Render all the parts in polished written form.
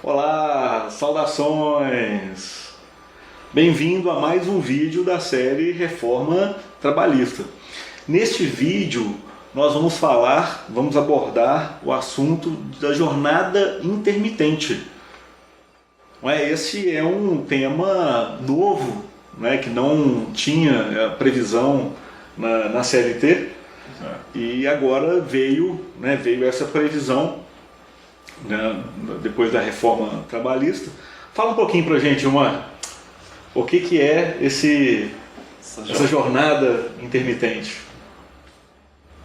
Olá, saudações! Bem-vindo a mais um vídeo da série Reforma Trabalhista. Neste vídeo nós vamos abordar o assunto da jornada intermitente. Esse é um tema novo, que não tinha previsão na CLT, e agora veio essa previsão, depois da reforma trabalhista. Fala um pouquinho pra gente, o que é essa jornada intermitente?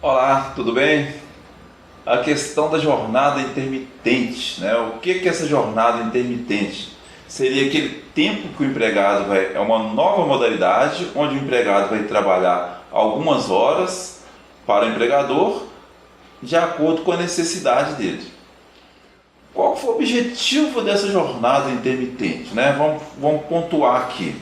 Olá, tudo bem? A questão da jornada intermitente, o que é essa jornada intermitente? Seria aquele tempo que o empregado é uma nova modalidade, onde o empregado vai trabalhar algumas horas para o empregador, de acordo com a necessidade dele. Qual foi o objetivo dessa jornada intermitente? Vamos pontuar aqui.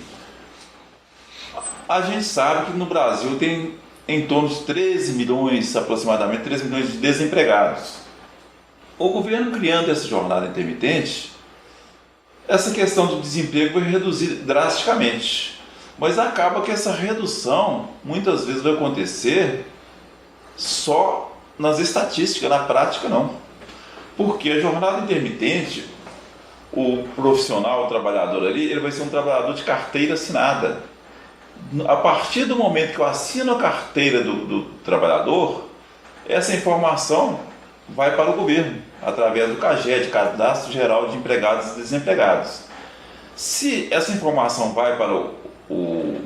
A gente sabe que no Brasil tem em torno de 13 milhões, aproximadamente 13 milhões de desempregados. O governo criando essa jornada intermitente, essa questão do desemprego vai reduzir drasticamente. Mas acaba que essa redução muitas vezes vai acontecer só nas estatísticas, na prática não. Porque a jornada intermitente, o profissional, o trabalhador ali, ele vai ser um trabalhador de carteira assinada. A partir do momento que eu assino a carteira do trabalhador, essa informação vai para o governo, através do CAGED, Cadastro Geral de Empregados e Desempregados. Se essa informação vai para o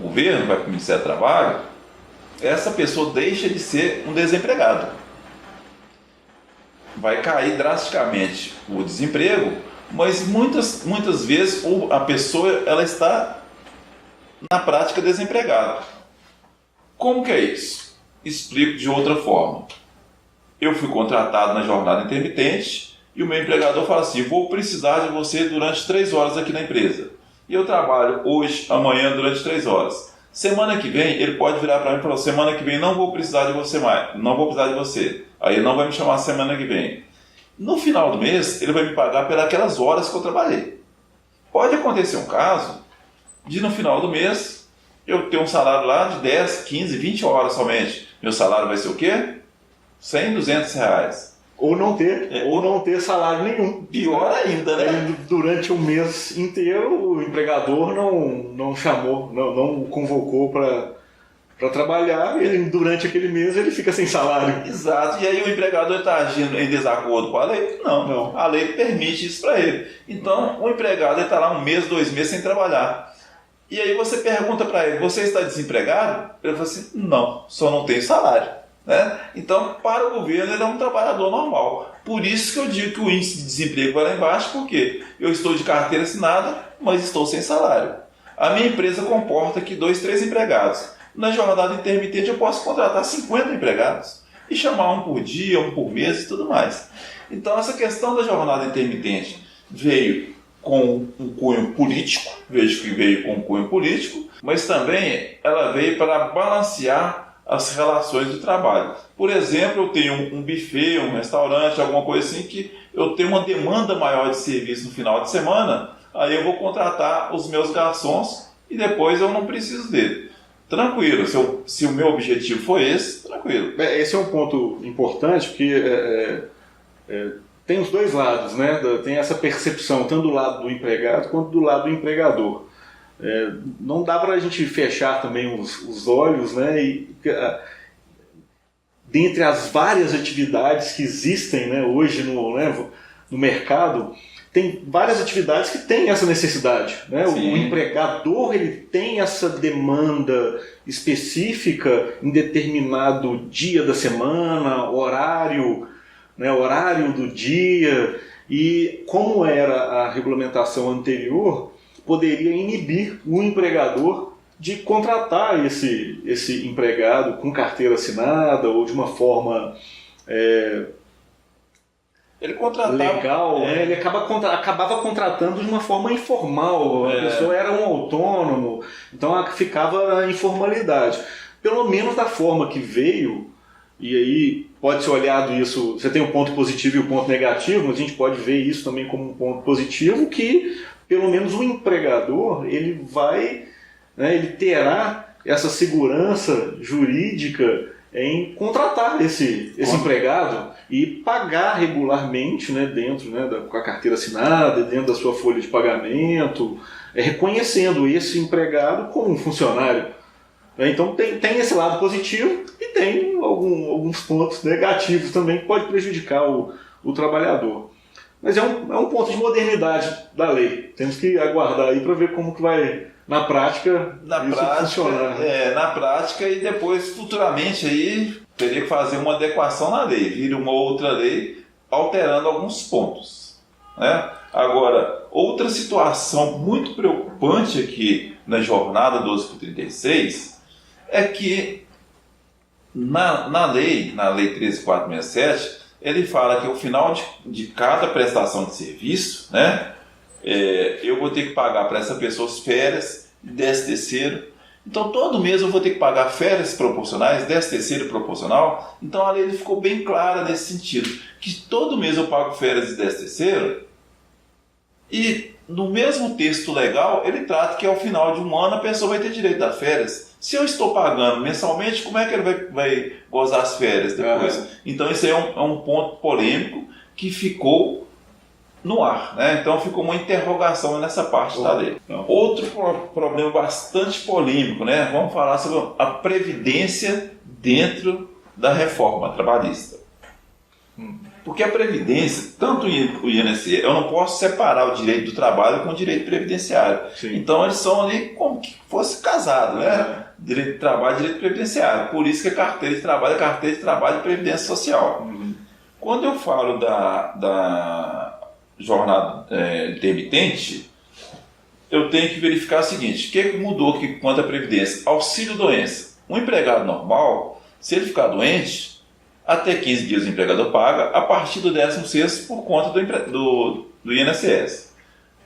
governo, vai para o Ministério do Trabalho, essa pessoa deixa de ser um desempregado. Vai cair drasticamente o desemprego, mas muitas vezes a pessoa ela está na prática desempregada. Como que é isso? Explico de outra forma. Eu fui contratado na jornada intermitente e o meu empregador fala assim: vou precisar de você durante 3 horas aqui na empresa. E eu trabalho hoje, amanhã, durante 3 horas. Semana que vem, ele pode virar para mim e falar: semana que vem não vou precisar de você mais, não vou precisar de você. Aí ele não vai me chamar semana que vem. No final do mês, ele vai me pagar pelas horas que eu trabalhei. Pode acontecer um caso de no final do mês eu ter um salário lá de 10, 15, 20 horas somente. Meu salário vai ser o quê? 100, 200 reais. Ou não ter salário nenhum. Pior ainda, né? Durante um mês inteiro o empregador não chamou, não o convocou para trabalhar, e durante aquele mês ele fica sem salário. Exato, e aí o empregador está agindo em desacordo com a lei? Não. A lei permite isso para ele. Então o empregado está lá 1 mês, 2 meses sem trabalhar. E aí você pergunta para ele: você está desempregado? Ele fala assim: não, só não tenho salário. Então, para o governo, ele é um trabalhador normal. Por isso que eu digo que o índice de desemprego vai lá embaixo, porque eu estou de carteira assinada, mas estou sem salário. A minha empresa comporta aqui 2, 3 empregados. Na jornada intermitente eu posso contratar 50 empregados e chamar um por dia, um por mês e tudo mais. Então essa questão da jornada intermitente veio com um cunho político, vejo que veio com um cunho político, mas também ela veio para balancear as relações de trabalho. Por exemplo, eu tenho um buffet, um restaurante, alguma coisa assim, que eu tenho uma demanda maior de serviço no final de semana, aí eu vou contratar os meus garçons e depois eu não preciso dele. Tranquilo, se o meu objetivo for esse, tranquilo. Esse é um ponto importante, porque tem os dois lados, Tem essa percepção, tanto do lado do empregado quanto do lado do empregador. Não dá para a gente fechar também os olhos, dentre as várias atividades que existem, hoje no mercado, tem várias atividades que têm essa necessidade. O empregador ele tem essa demanda específica em determinado dia da semana, horário do dia, e como era a regulamentação anterior, poderia inibir o empregador de contratar esse empregado com carteira assinada ou de uma forma ele contratava, legal, ele acabava contratando de uma forma informal, a pessoa era um autônomo, então ficava a informalidade. Pelo menos da forma que veio, e aí pode ser olhado isso, você tem um ponto positivo e um ponto negativo, mas a gente pode ver isso também como um ponto positivo, que pelo menos o empregador, ele vai, né, ele terá essa segurança jurídica em contratar esse empregado e pagar regularmente, né, dentro, né, com a carteira assinada, dentro da sua folha de pagamento, reconhecendo esse empregado como um funcionário. Então tem esse lado positivo e tem alguns pontos negativos também que pode prejudicar o trabalhador. Mas é um ponto de modernidade da lei. Temos que aguardar aí para ver como que vai, na prática, funcionar. Na prática, e depois, futuramente, aí teria que fazer uma adequação na lei, vir uma outra lei alterando alguns pontos, né? Agora, outra situação muito preocupante aqui na jornada 12 por 36 é que na lei 13.467, ele fala que ao final de cada prestação de serviço, né, eu vou ter que pagar para essa pessoa as férias, 10º. Então todo mês eu vou ter que pagar férias proporcionais, 10º proporcional. Então a lei ficou bem clara nesse sentido, que todo mês eu pago férias e 10º, e no mesmo texto legal ele trata que ao final de um ano a pessoa vai ter direito a férias. Se eu estou pagando mensalmente, como é que ele vai gozar as férias depois? Então isso aí é um ponto polêmico que ficou no ar, né? Então ficou uma interrogação nessa parte da lei. Outro problema bastante polêmico, né? Vamos falar sobre a previdência dentro da reforma trabalhista. Porque a previdência, tanto o INSS, eu não posso separar o direito do trabalho com o direito previdenciário. Sim. Então eles são ali como que fosse casado, né? Direito de trabalho e direito previdenciário. Por isso que a carteira de trabalho é carteira de trabalho e previdência social. Quando eu falo da jornada intermitente, eu tenho que verificar o seguinte: o que mudou aqui quanto à previdência? Auxílio-doença. Um empregado normal, se ele ficar doente, até 15 dias o empregador paga, a partir do 16º por conta do INSS.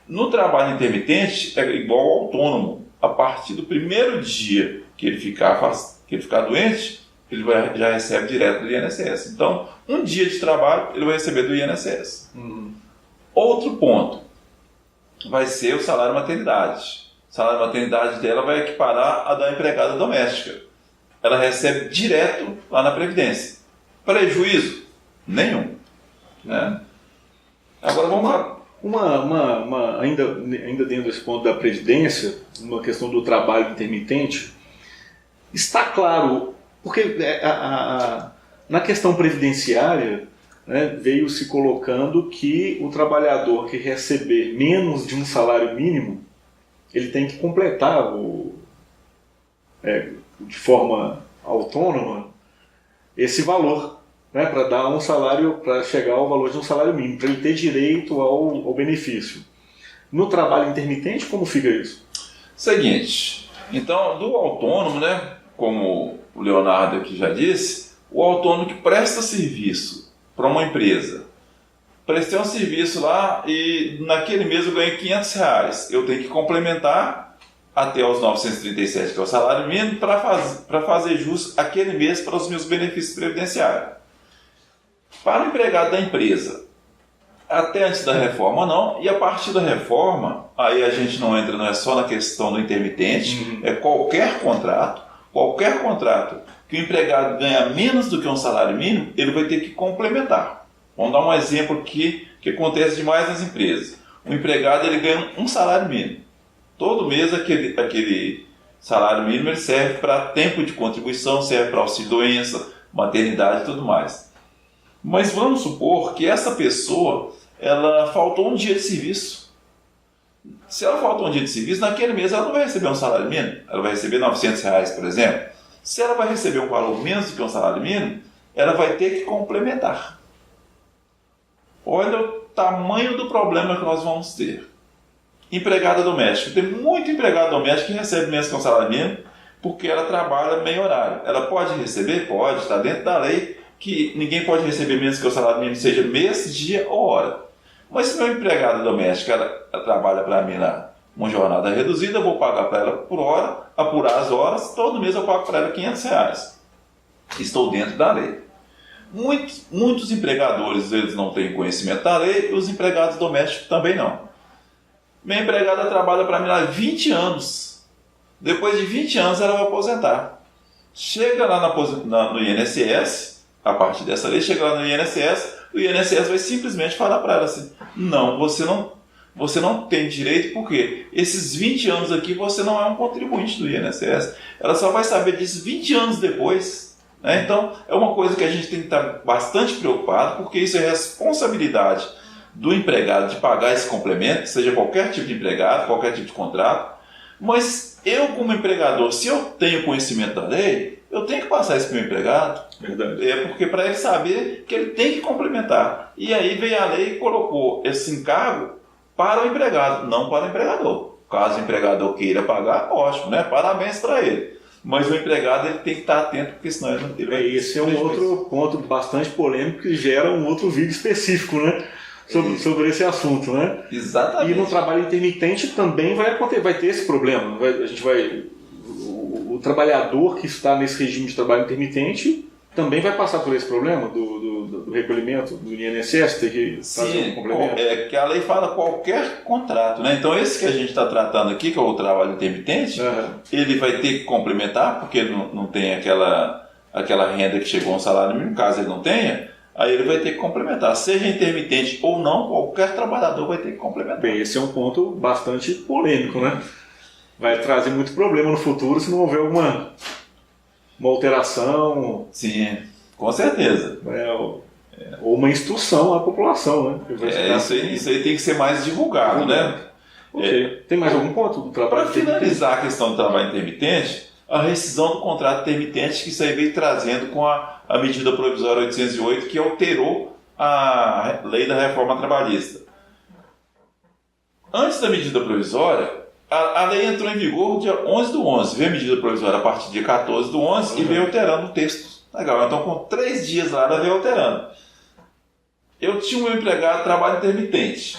No trabalho intermitente é igual ao autônomo. A partir do primeiro dia que ele ficar doente, ele já recebe direto do INSS. Então, um dia de trabalho ele vai receber do INSS. Outro ponto vai ser o salário maternidade. O salário maternidade dela vai equiparar a da empregada doméstica. Ela recebe direto lá na Previdência. Prejuízo? Nenhum. Né? Agora vamos lá. Ainda dentro desse ponto da Previdência, uma questão do trabalho intermitente, está claro, porque na questão previdenciária, né, veio se colocando que o trabalhador que receber menos de um salário mínimo, ele tem que completar de forma autônoma esse valor, né, para dar um salário, para chegar ao valor de um salário mínimo, para ele ter direito ao benefício. No trabalho intermitente, como fica isso? Seguinte, então, do autônomo, né, como o Leonardo aqui já disse, o autônomo que presta serviço para uma empresa, prestei um serviço lá e naquele mês eu ganhei R$500, eu tenho que complementar até os 937, que é o salário mínimo, para fazer jus aquele mês para os meus benefícios previdenciários. Para o empregado da empresa, até antes da reforma não, e a partir da reforma, aí a gente não entra, não é só na questão do intermitente, é qualquer contrato que o empregado ganha menos do que um salário mínimo, ele vai ter que complementar. Vamos dar um exemplo aqui que acontece demais nas empresas. O empregado ele ganha um salário mínimo. Todo mês aquele salário mínimo ele serve para tempo de contribuição, serve para auxílio-doença, maternidade e tudo mais. Mas vamos supor que essa pessoa ela faltou um dia de serviço. Se ela faltou um dia de serviço, naquele mês ela não vai receber um salário mínimo, ela vai receber R$900, por exemplo. Se ela vai receber um valor menos do que um salário mínimo, ela vai ter que complementar. Olha o tamanho do problema que nós vamos ter. Empregada doméstica. Tem muito empregado doméstico que recebe menos que um salário mínimo porque ela trabalha meio horário. Ela pode receber? Pode, está dentro da lei que ninguém pode receber menos que o salário mínimo, seja mês, dia ou hora. Mas se meu empregado doméstica ela trabalha para mim lá uma jornada reduzida, eu vou pagar para ela por hora, apurar as horas, todo mês eu pago para ela R$500. Estou dentro da lei. Muitos empregadores eles não têm conhecimento da lei e os empregados domésticos também não. Minha empregada trabalha para mim há 20 anos. Depois de 20 anos ela vai aposentar. Chega lá no INSS, a partir dessa lei, chega lá no INSS, o INSS vai simplesmente falar para ela assim: não, você não tem direito porque esses 20 anos aqui você não é um contribuinte do INSS. Ela só vai saber disso 20 anos depois. Né? Então, é uma coisa que a gente tem que estar bastante preocupado, porque isso é responsabilidade do empregado de pagar esse complemento, seja qualquer tipo de empregado, qualquer tipo de contrato. Mas eu, como empregador, se eu tenho conhecimento da lei, eu tenho que passar isso para o meu empregado. Verdade. É porque para ele saber que ele tem que complementar. E aí veio a lei e colocou esse encargo para o empregado, não para o empregador. Caso o empregador queira pagar, ótimo, né? Parabéns para ele. Mas o empregado ele tem que estar atento, porque senão ele vai... Esse é um outro ponto bastante polêmico que gera um outro vídeo específico, né? Sobre esse assunto, né? Exatamente. E no trabalho intermitente também vai ter esse problema. O trabalhador que está nesse regime de trabalho intermitente também vai passar por esse problema do recolhimento do INSS, ter que fazer um complemento. É que a lei fala qualquer contrato, né? Então esse que a gente está tratando aqui, que é o trabalho intermitente, ele vai ter que complementar, porque não tem aquela renda que chegou a um salário mínimo, caso ele não tenha, aí ele vai ter que complementar. Seja intermitente ou não, qualquer trabalhador vai ter que complementar. Bem, esse é um ponto bastante polêmico, né? Vai trazer muito problema no futuro se não houver uma alteração. Sim, com certeza. Ou uma instrução à população, né? Isso aí tem que ser mais divulgado, né? Okay. Tem mais algum ponto do trabalho intermitente? Para finalizar a questão do trabalho intermitente, a rescisão do contrato intermitente, que isso aí veio trazendo com a medida provisória 808, que alterou a lei da reforma trabalhista. Antes da medida provisória, a lei entrou em vigor dia 11/11, veio a medida provisória a partir do dia 14/11 e veio alterando o texto. Legal, então com 3 dias lá ela veio alterando. Eu tinha um meu empregado de trabalho intermitente.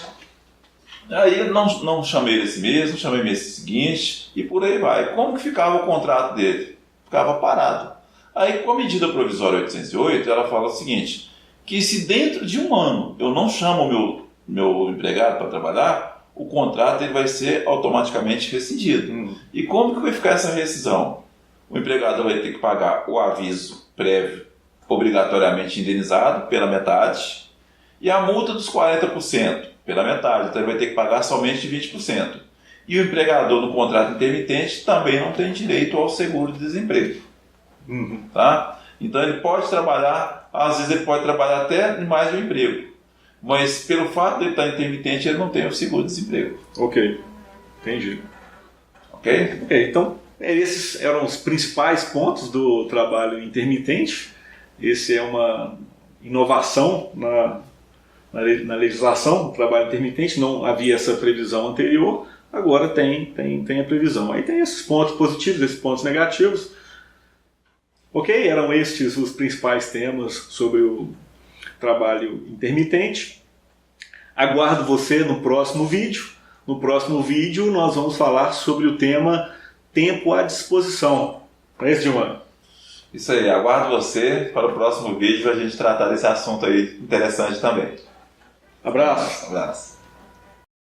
Aí não chamei ele esse mês, não chamei mês seguinte e por aí vai. Como que ficava o contrato dele? Ficava parado. Aí com a medida provisória 808, ela fala o seguinte, que se dentro de um ano eu não chamo o meu empregado para trabalhar, o contrato ele vai ser automaticamente rescindido. E como que vai ficar essa rescisão? O empregado vai ter que pagar o aviso prévio obrigatoriamente indenizado pela metade e a multa dos 40% pela metade. Então ele vai ter que pagar somente 20%. E o empregador no contrato intermitente também não tem direito ao seguro-desemprego. Tá? Então ele pode trabalhar, às vezes ele pode trabalhar até em mais de um emprego. Mas pelo fato de ele estar intermitente, ele não tem o seguro-desemprego. Ok, entendi. Ok? Então, esses eram os principais pontos do trabalho intermitente. Esse é uma inovação na legislação do trabalho intermitente. Não havia essa previsão anterior, agora tem a previsão. Aí tem esses pontos positivos, esses pontos negativos. Ok, eram estes os principais temas sobre o trabalho intermitente. Aguardo você no próximo vídeo. No próximo vídeo nós vamos falar sobre o tema tempo à disposição. Não é isso, Gilmar? Isso aí, aguardo você para o próximo vídeo para a gente tratar desse assunto aí interessante também. Abraço. Abraço.